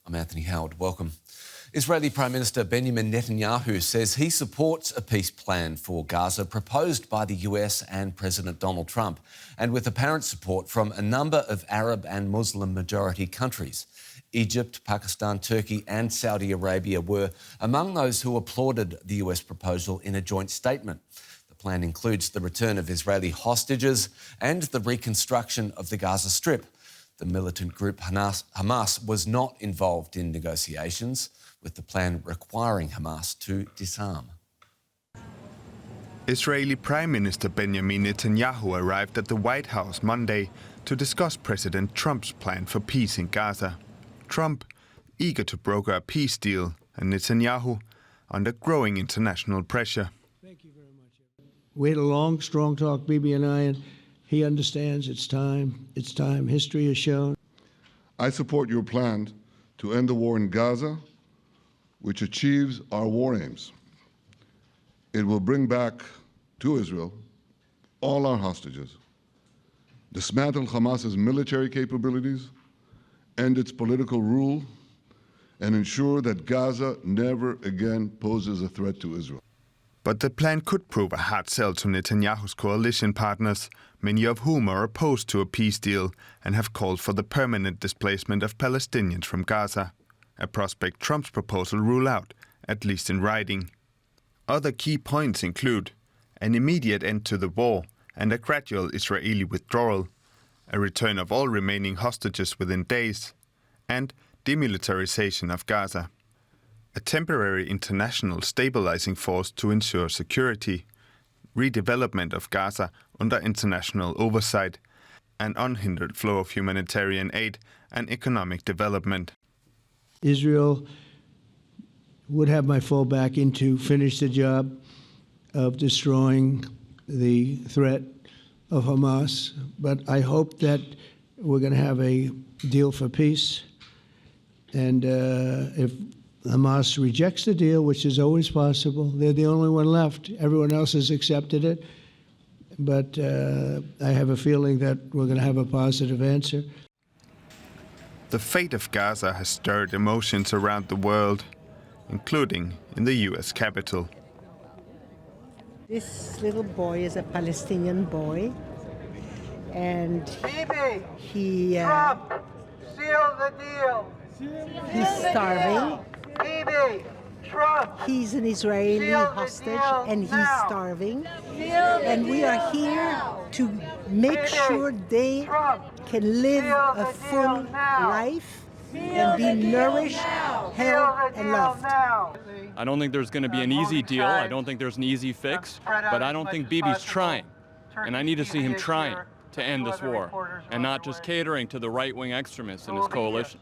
I'm Anthony Howard. Welcome. Israeli Prime Minister Benjamin Netanyahu says he supports a peace plan for Gaza proposed by the US and President Donald Trump, and with apparent support from a number of Arab and Muslim majority countries. Egypt, Pakistan, Turkey and Saudi Arabia were among those who applauded the US proposal in a joint statement. The plan includes the return of Israeli hostages and the reconstruction of the Gaza Strip. The militant group Hamas was not involved in negotiations, with the plan requiring Hamas to disarm. Israeli Prime Minister Benjamin Netanyahu arrived at the White House Monday to discuss President Trump's plan for peace in Gaza. Trump, eager to broker a peace deal, and Netanyahu under growing international pressure. Thank you very much. We had a long, strong talk, Bibi and I, and he understands it's time. It's time. History has shown. I support your plan to end the war in Gaza, which achieves our war aims. It will bring back to Israel all our hostages, dismantle Hamas's military capabilities, end its political rule, and ensure that Gaza never again poses a threat to Israel. But the plan could prove a hard sell to Netanyahu's coalition partners, many of whom are opposed to a peace deal and have called for the permanent displacement of Palestinians from Gaza, a prospect Trump's proposal rule out, at least in writing. Other key points include an immediate end to the war and a gradual Israeli withdrawal, a return of all remaining hostages within days, and demilitarization of Gaza. A temporary international stabilizing force to ensure security, redevelopment of Gaza under international oversight, an unhindered flow of humanitarian aid and economic development. Israel would have my full backing to finish the job of destroying the threat of Hamas, but I hope that we're going to have a deal for peace. And if Hamas rejects the deal, which is always possible, they're the only one left. Everyone else has accepted it. But I have a feeling that we're going to have a positive answer. The fate of Gaza has stirred emotions around the world, including in the US capital. This little boy is a Palestinian boy, and he seal the deal. He's starving. Trump. He's an Israeli hostage, and he's starving. And we are here to make sure they can live a full life and be nourished, held, and loved. I don't think there's going to be an easy deal. I don't think there's an easy fix. But I don't think Bibi's trying. And I need to see him trying to end this war and not just catering to the right-wing extremists in his coalition.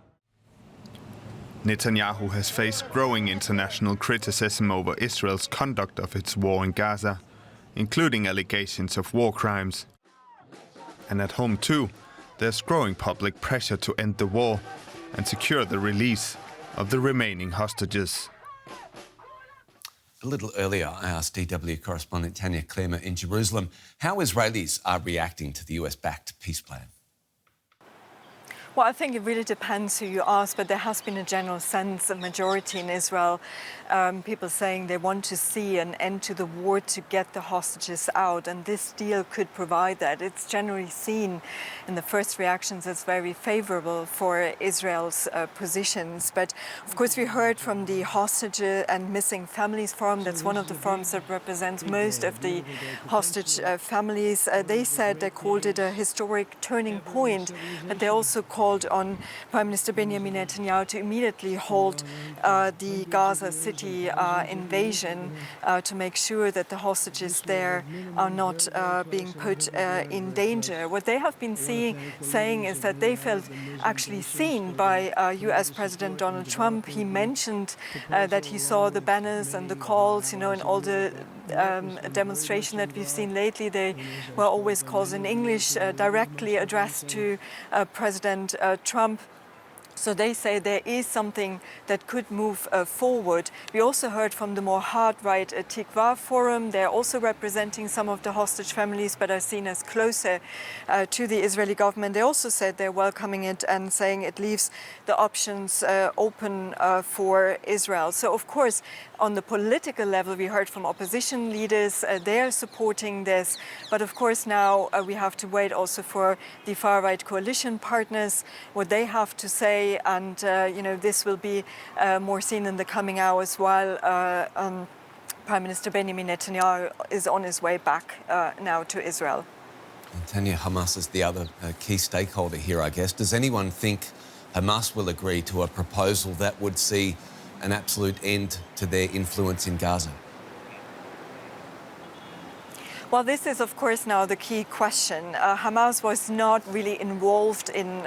Netanyahu has faced growing international criticism over Israel's conduct of its war in Gaza, including allegations of war crimes. And at home too, there's growing public pressure to end the war and secure the release of the remaining hostages. A little earlier, I asked DW correspondent Tania Kraemer in Jerusalem how Israelis are reacting to the US-backed peace plan. Well, I think it really depends who you ask, but there has been a general sense, a majority in Israel, people saying they want to see an end to the war to get the hostages out, and this deal could provide that. It's generally seen in the first reactions as very favorable for Israel's positions. But of course, we heard from the Hostage and Missing Families Forum, that's one of the forums that represents most of the hostage families. They called it a historic turning point, but they also called on Prime Minister Benjamin Netanyahu to immediately halt the Gaza City invasion to make sure that the hostages there are not being put in danger. What they have been saying is that they felt actually seen by US President Donald Trump. He mentioned that he saw the banners and the calls, and all the demonstration that we've seen lately. They were always calls in English directly addressed to President Trump. So they say there is something that could move forward. We also heard from the more hard-right Tikva Forum. They're also representing some of the hostage families, but are seen as closer to the Israeli government. They also said they're welcoming it and saying it leaves the options open for Israel. So, of course, on the political level, we heard from opposition leaders, they're supporting this. But of course, now we have to wait also for the far-right coalition partners, what they have to say. And, this will be more seen in the coming hours while Prime Minister Benjamin Netanyahu is on his way back now to Israel. And Tania, Hamas is the other key stakeholder here, I guess. Does anyone think Hamas will agree to a proposal that would see an absolute end to their influence in Gaza? Well, this is, of course, now the key question. Hamas was not really involved in,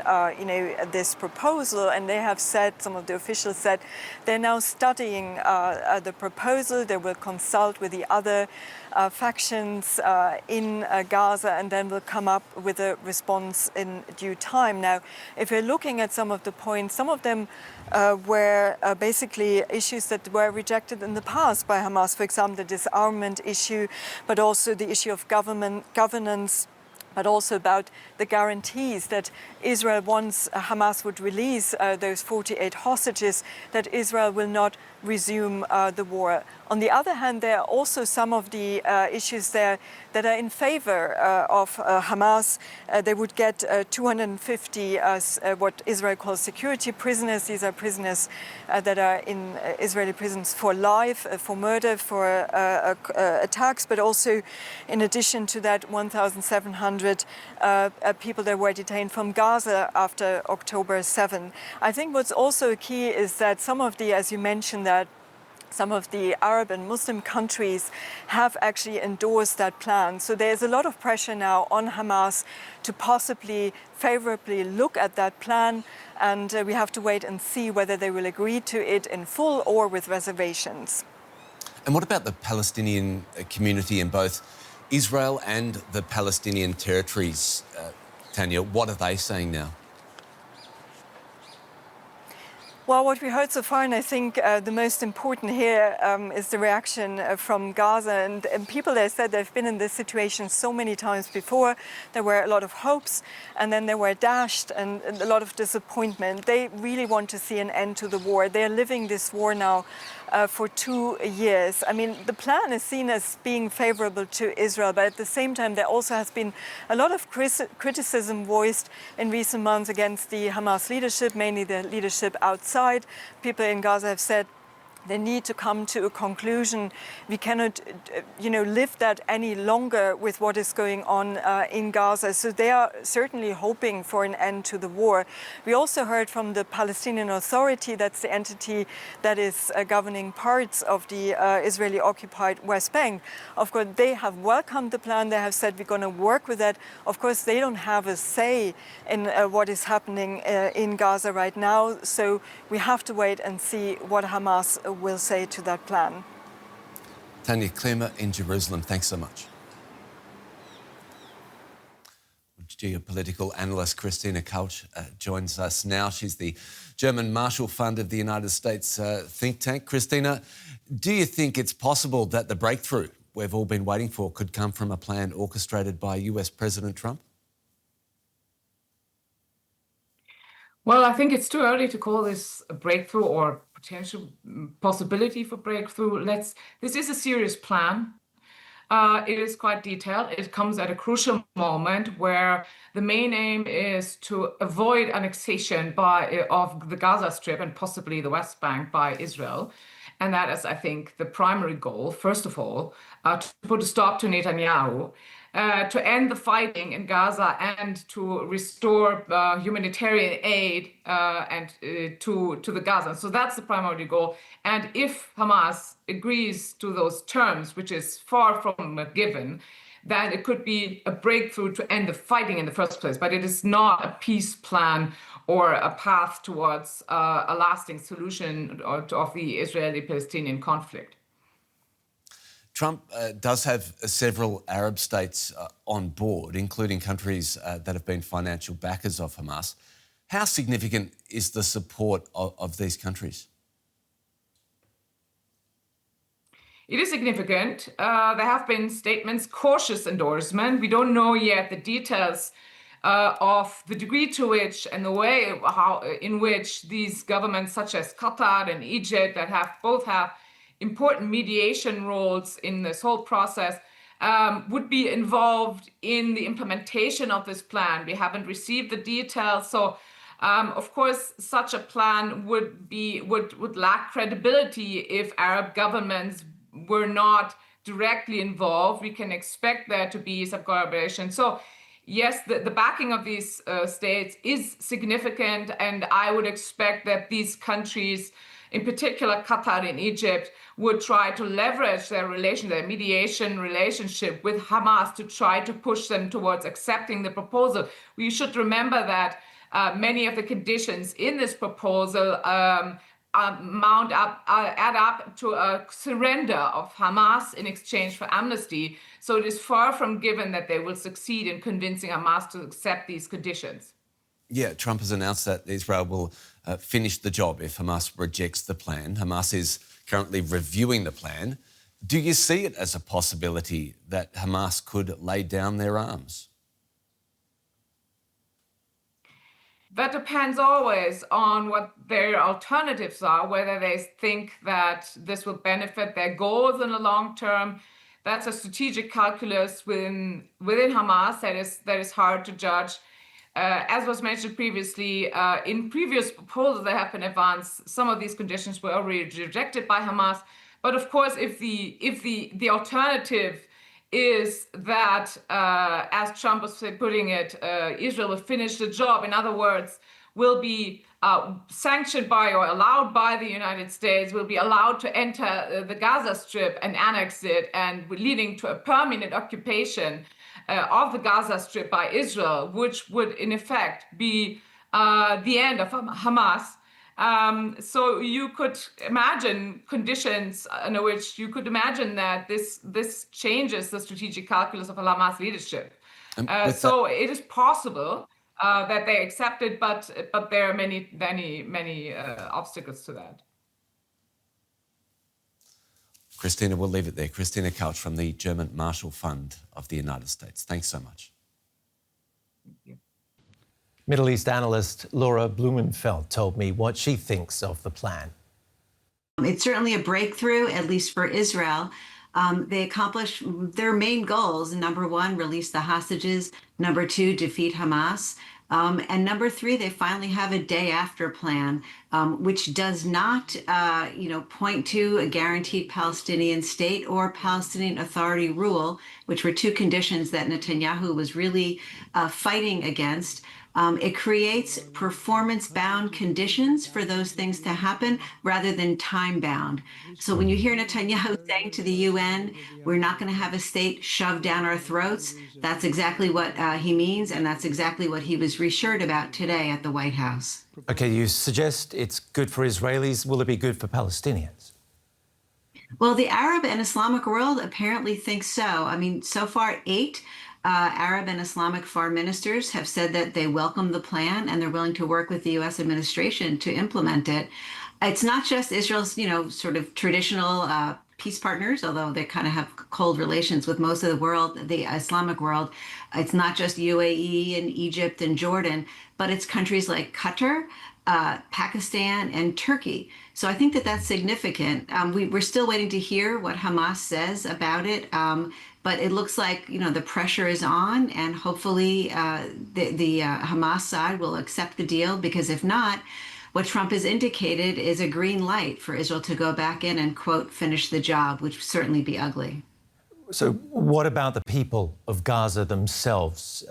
this proposal, and they have said, some of the officials said, they're now studying the proposal. They will consult with the other factions in Gaza, and then will come up with a response in due time. Now, if you're looking at some of the points, some of them were basically issues that were rejected in the past by Hamas. For example, the disarmament issue, but also the issue of governance, but also about the guarantees that Israel, once Hamas would release those 48 hostages, that Israel will not resume the war. On the other hand, there are also some of the issues there that are in favor of Hamas. They would get 250 what Israel calls security prisoners. These are prisoners that are in Israeli prisons for life, for murder, for attacks, but also in addition to that 1,700 people that were detained from Gaza after October 7. I think what's also key is that some of the, as you mentioned, that some of the Arab and Muslim countries have actually endorsed that plan. So there's a lot of pressure now on Hamas to possibly favorably look at that plan, and we have to wait and see whether they will agree to it in full or with reservations. And what about the Palestinian community in both Israel and the Palestinian territories? Tania, what are they saying now? Well, what we heard so far, and I think the most important here is the reaction from Gaza. And people there said they've been in this situation so many times before. There were a lot of hopes, and then they were dashed, and a lot of disappointment. They really want to see an end to the war. They're living this war now for 2 years. I mean, the plan is seen as being favorable to Israel, but at the same time, there also has been a lot of criticism voiced in recent months against the Hamas leadership, mainly the leadership outside. People in Gaza have said they need to come to a conclusion. We cannot, live that any longer with what is going on in Gaza. So they are certainly hoping for an end to the war. We also heard from the Palestinian Authority, that's the entity that is governing parts of the Israeli-occupied West Bank. Of course, they have welcomed the plan. They have said we're going to work with that. Of course, they don't have a say in what is happening in Gaza right now. So we have to wait and see what Hamas will say to that plan. Tania Kraemer in Jerusalem, thanks so much. Geopolitical analyst Kristina Kausch joins us now. She's the German Marshall Fund of the United States think tank. Kristina, do you think it's possible that the breakthrough we've all been waiting for could come from a plan orchestrated by US President Trump? Well, I think it's too early to call this a breakthrough or potential possibility for breakthrough. This is a serious plan. It is quite detailed. It comes at a crucial moment where the main aim is to avoid annexation of the Gaza Strip and possibly the West Bank by Israel. And that is, I think, the primary goal, first of all, to put a stop to Netanyahu, to end the fighting in Gaza and to restore humanitarian aid to the Gaza. So that's the primary goal. And if Hamas agrees to those terms, which is far from a given, then it could be a breakthrough to end the fighting in the first place. But it is not a peace plan or a path towards a lasting solution of the Israeli-Palestinian conflict. Trump does have several Arab states on board, including countries that have been financial backers of Hamas. How significant is the support of these countries? It is significant. There have been statements, cautious endorsement. We don't know yet the details of the degree to which and the way in which these governments, such as Qatar and Egypt, that both have important mediation roles in this whole process, would be involved in the implementation of this plan. We haven't received the details, so of course, such a plan would lack credibility if Arab governments were not directly involved. We can expect there to be some collaboration. So yes, the backing of these states is significant, and I would expect that these countries, in particular Qatar and Egypt, would try to leverage their mediation relationship with Hamas to try to push them towards accepting the proposal. We should remember that many of the conditions in this proposal add up to a surrender of Hamas in exchange for amnesty. So it is far from given that they will succeed in convincing Hamas to accept these conditions. Yeah, Trump has announced that Israel will finish the job if Hamas rejects the plan. Hamas is currently reviewing the plan. Do you see it as a possibility that Hamas could lay down their arms? That depends always on what their alternatives are, whether they think that this will benefit their goals in the long term. That's a strategic calculus within Hamas that is hard to judge. As was mentioned previously, in previous proposals that have been advanced, some of these conditions were already rejected by Hamas. But of course, if the alternative is that, as Trump was putting it, Israel will finish the job. In other words, will be sanctioned by or allowed by the United States, will be allowed to enter the Gaza Strip and annex it, and leading to a permanent occupation of the Gaza Strip by Israel, which would in effect be the end of Hamas. So you could imagine conditions under which you could imagine that this changes the strategic calculus of Hamas leadership. So it is possible that they accept it, but there are many obstacles to that. Kristina, we'll leave it there. Kristina Kausch from the German Marshall Fund of the United States. Thanks so much. Thank you. Middle East analyst Laura Blumenfeld told me what she thinks of the plan. It's certainly a breakthrough, at least for Israel. They accomplished their main goals. Number one, release the hostages. Number two, defeat Hamas. And number three, they finally have a day after plan, which does not, point to a guaranteed Palestinian state or Palestinian Authority rule, which were two conditions that Netanyahu was really fighting against. It creates performance-bound conditions for those things to happen rather than time-bound. So when you hear Netanyahu saying to the UN, we're not going to have a state shoved down our throats, that's exactly what he means, and that's exactly what he was reassured about today at the White House. OK, you suggest it's good for Israelis. Will it be good for Palestinians? Well, the Arab and Islamic world apparently think so. I mean, so far, 8 Arab and Islamic foreign ministers have said that they welcome the plan and they're willing to work with the U.S. administration to implement it. It's not just Israel's, sort of traditional peace partners, although they kind of have cold relations with most of the world, the Islamic world. It's not just UAE and Egypt and Jordan, but it's countries like Qatar, Pakistan, and Turkey. So I think that that's significant. We're still waiting to hear what Hamas says about it. But it looks like, the pressure is on, and hopefully the Hamas side will accept the deal, because if not, what Trump has indicated is a green light for Israel to go back in and, quote, finish the job, which would certainly be ugly. So what about the people of Gaza themselves?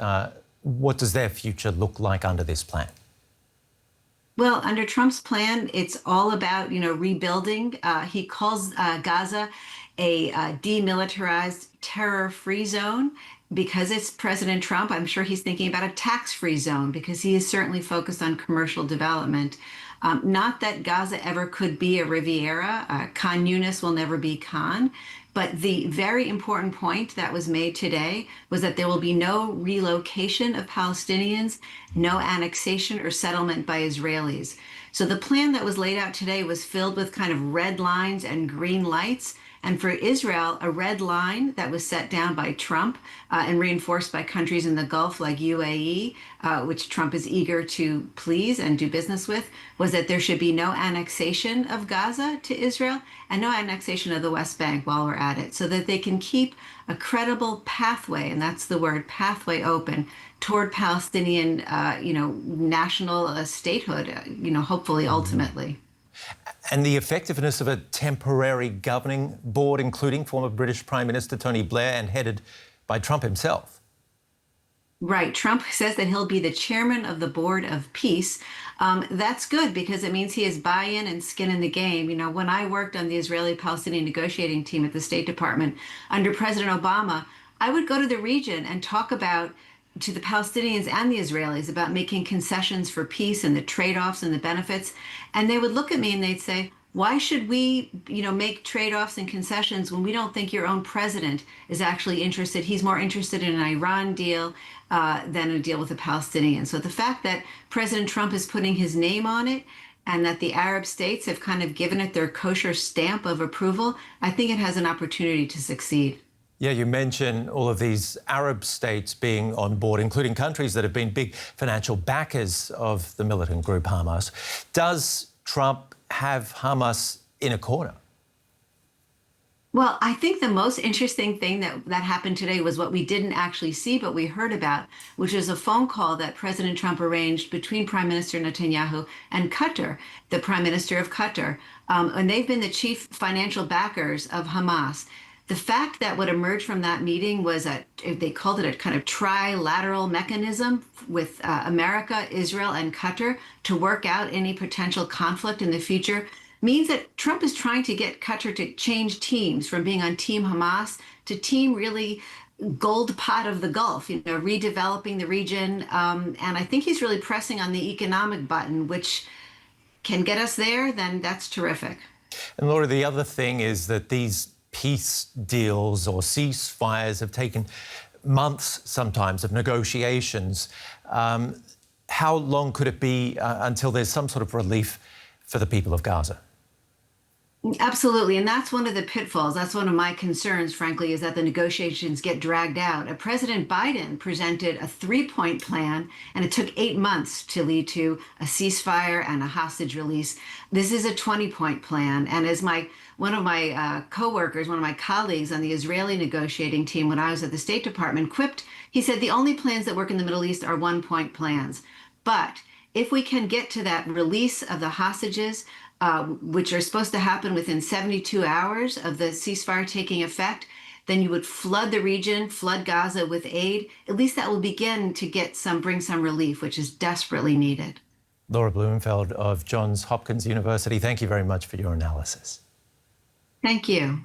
What does their future look like under this plan? Well, under Trump's plan, it's all about, rebuilding. He calls Gaza a demilitarized, terror-free zone. Because it's President Trump, I'm sure he's thinking about a tax-free zone, because he is certainly focused on commercial development. Not that Gaza ever could be a Riviera. Khan Yunis will never be Khan. But the very important point that was made today was that there will be no relocation of Palestinians, no annexation or settlement by Israelis. So the plan that was laid out today was filled with kind of red lines and green lights. And for Israel, a red line that was set down by Trump and reinforced by countries in the Gulf like UAE, which Trump is eager to please and do business with, was that there should be no annexation of Gaza to Israel and no annexation of the West Bank while we're at it, so that they can keep a credible pathway, and that's the word, pathway, open toward Palestinian, national statehood, hopefully, ultimately. And the effectiveness of a temporary governing board, including former British Prime Minister Tony Blair and headed by Trump himself. Right. Trump says that he'll be the chairman of the Board of Peace. That's good because it means he has buy-in and skin in the game. When I worked on the Israeli-Palestinian negotiating team at the State Department under President Obama, I would go to the region and talk to the Palestinians and the Israelis about making concessions for peace and the trade-offs and the benefits. And they would look at me and they'd say, why should we, make trade-offs and concessions when we don't think your own president is actually interested? He's more interested in an Iran deal than a deal with the Palestinians. So the fact that President Trump is putting his name on it and that the Arab states have kind of given it their kosher stamp of approval, I think it has an opportunity to succeed. Yeah, you mentioned all of these Arab states being on board, including countries that have been big financial backers of the militant group Hamas. Does Trump have Hamas in a corner? Well, I think the most interesting thing that happened today was what we didn't actually see, but we heard about, which is a phone call that President Trump arranged between Prime Minister Netanyahu and Qatar, the Prime Minister of Qatar. And they've been the chief financial backers of Hamas. The fact that what emerged from that meeting was they called it a kind of trilateral mechanism with America, Israel, and Qatar to work out any potential conflict in the future means that Trump is trying to get Qatar to change teams from being on Team Hamas to Team really gold pot of the Gulf, redeveloping the region. And I think he's really pressing on the economic button, which can get us there, then that's terrific. And Laura, the other thing is that these peace deals or ceasefires have taken months sometimes of negotiations. How long could it be until there's some sort of relief for the people of Gaza? Absolutely. And that's one of the pitfalls. That's one of my concerns, frankly, is that the negotiations get dragged out. President Biden presented a 3-point plan, and it took 8 months to lead to a ceasefire and a hostage release. This is a 20-point plan. And as one of my coworkers, one of my colleagues on the Israeli negotiating team when I was at the State Department quipped, he said, the only plans that work in the Middle East are 1-point plans. But if we can get to that release of the hostages, which are supposed to happen within 72 hours of the ceasefire taking effect, then you would flood the region, flood Gaza with aid. At least that will begin to bring some relief, which is desperately needed. Laura Blumenfeld of Johns Hopkins University, thank you very much for your analysis. Thank you.